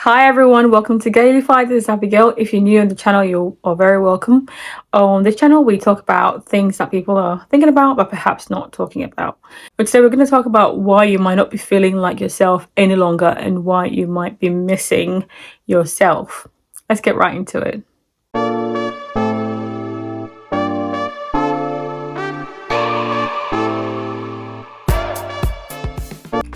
Hi everyone, welcome to Gailified. This is Abigail. If you're new on the channel, you are very welcome. On this channel, we talk about things that people are thinking about, but perhaps not talking about. But today we're going to talk about why you might not be feeling like yourself any longer and why you might be missing yourself. Let's get right into it.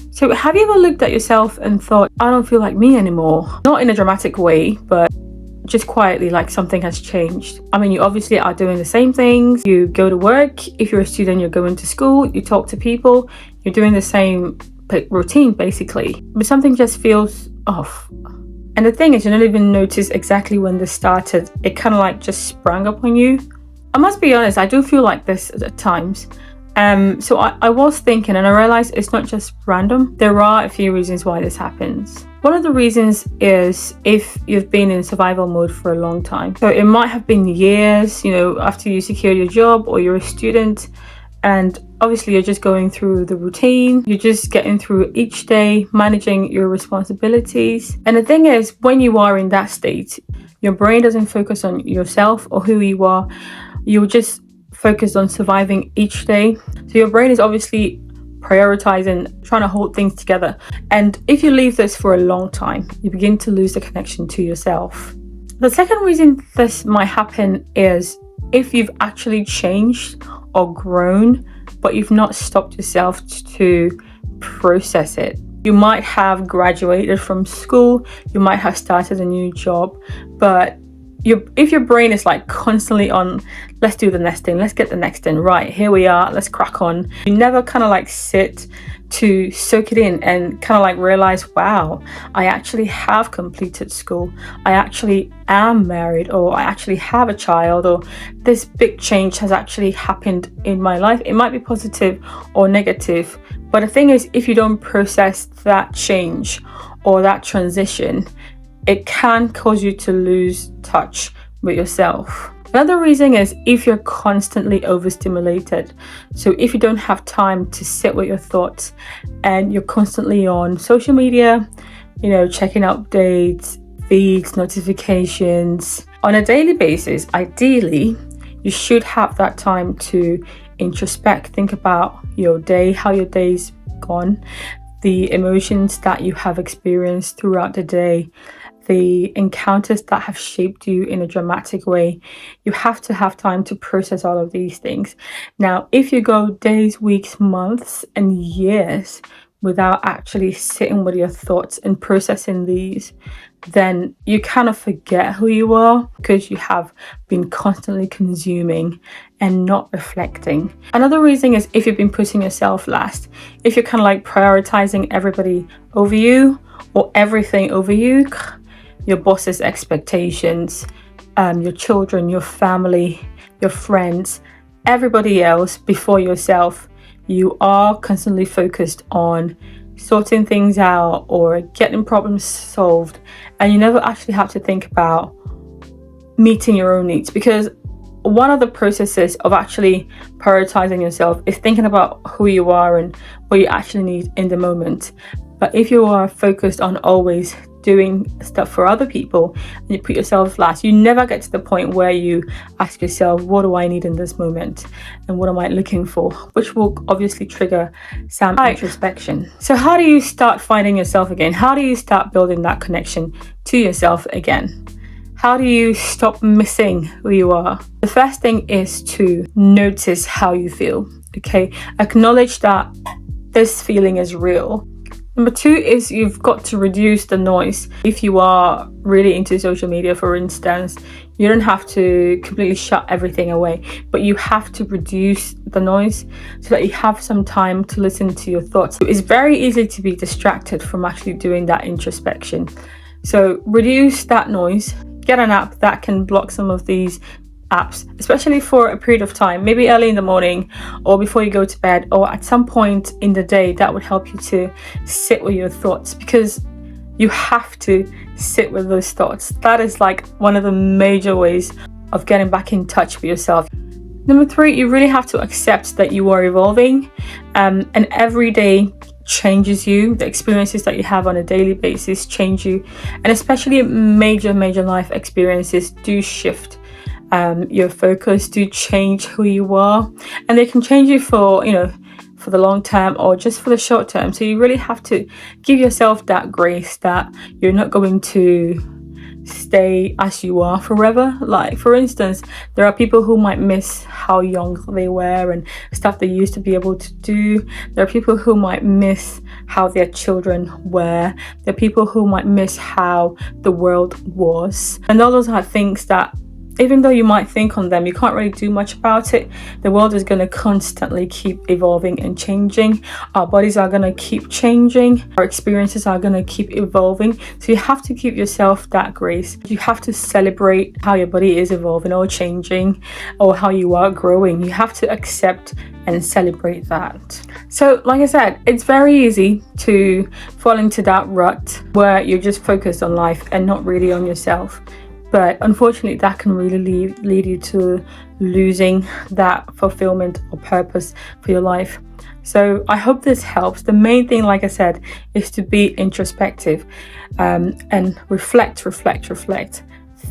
So have you ever looked at yourself and thought, I don't feel like me anymore? Not in a dramatic way, but just quietly, like something has changed. I mean, you obviously are doing the same things. You go to work. If you're a student, you're going to school. You talk to people. You're doing the same routine, basically. But something just feels off. And the thing is, you don't even notice exactly when this started. It kind of like just sprang up on you. I must be honest, I do feel like this at times. So I was thinking, and I realized it's not just random. There are a few reasons why this happens. One of the reasons is if you've been in survival mode for a long time. So it might have been years, after you secure your job or you're a student, and obviously you're just going through the routine. You're just getting through each day, managing your responsibilities. And the thing is, when you are in that state, your brain doesn't focus on yourself or who you are. You're just focused on surviving each day. So your brain is obviously prioritizing, trying to hold things together. And if you leave this for a long time, you begin to lose the connection to yourself. The second reason this might happen is if you've actually changed or grown, but you've not stopped yourself to process it. You might have graduated from school, you might have started a new job, but if your brain is like constantly on, let's do the next thing, let's get the next thing, right, here we are, let's crack on. You never kind of like sit to soak it in and kind of like realize, wow, I actually have completed school. I actually am married, or I actually have a child, or this big change has actually happened in my life. It might be positive or negative, but the thing is, if you don't process that change or that transition, it can cause you to lose touch with yourself. Another reason is if you're constantly overstimulated. So if you don't have time to sit with your thoughts and you're constantly on social media, checking updates, feeds, notifications on a daily basis, ideally, you should have that time to introspect, think about your day, how your day's gone, the emotions that you have experienced throughout the day, the encounters that have shaped you in a dramatic way. You have to have time to process all of these things. Now, if you go days, weeks, months, and years without actually sitting with your thoughts and processing these, then you kind of forget who you are because you have been constantly consuming and not reflecting. Another reason is if you've been putting yourself last. If you're kind of like prioritizing everybody over you or everything over you, your boss's expectations, your children, your family, your friends, everybody else before yourself. You are constantly focused on sorting things out or getting problems solved, and you never actually have to think about meeting your own needs, because one of the processes of actually prioritizing yourself is thinking about who you are and what you actually need in the moment. But if you are focused on always doing stuff for other people and you put yourself last, you never get to the point where you ask yourself, what do I need in this moment and what am I looking for, which will obviously trigger some introspection. So how do you start finding yourself again? How do you start building that connection to yourself again? How do you stop missing who you are? The first thing is to notice how you feel. Okay, acknowledge that this feeling is real. Number two is you've got to reduce the noise. If you are really into social media, for instance, you don't have to completely shut everything away, but you have to reduce the noise so that you have some time to listen to your thoughts. It's very easy to be distracted from actually doing that introspection. So reduce that noise. Get an app that can block some of these apps, especially for a period of time, maybe early in the morning or before you go to bed or at some point in the day. That would help you to sit with your thoughts, because you have to sit with those thoughts. That is like one of the major ways of getting back in touch with yourself. Number three, you really have to accept that you are evolving, and every day changes you. The experiences that you have on a daily basis change you, and especially major life experiences do shift your focus, do change who you are, and they can change you for, you know, for the long term or just for the short term. So you really have to give yourself that grace that you're not going to stay as you are forever. Like, for instance, there are people who might miss how young they were and stuff they used to be able to do. There are people who might miss how their children were. There are people who might miss how the world was, and all those are things that, even though you might think on them, you can't really do much about it. The world is going to constantly keep evolving and changing. Our bodies are going to keep changing. Our experiences are going to keep evolving. So you have to give yourself that grace. You have to celebrate how your body is evolving or changing, or how you are growing. You have to accept and celebrate that. So like I said, it's very easy to fall into that rut where you're just focused on life and not really on yourself. But unfortunately, that can really lead you to losing that fulfillment or purpose for your life. So I hope this helps. The main thing, like I said, is to be introspective and reflect.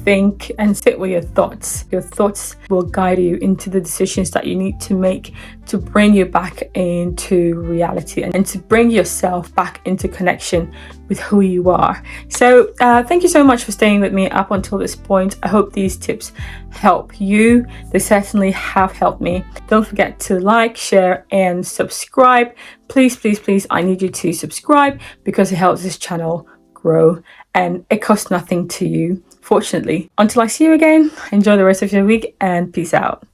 Think and sit with your thoughts. Your thoughts will guide you into the decisions that you need to make to bring you back into reality and to bring yourself back into connection with who you are. So thank you so much for staying with me up until this point. I hope these tips help you. They certainly have helped me. Don't forget to like, share and subscribe. Please, I need you to subscribe because it helps this channel grow and it costs nothing to you, fortunately. Until I see you again, enjoy the rest of your week and peace out.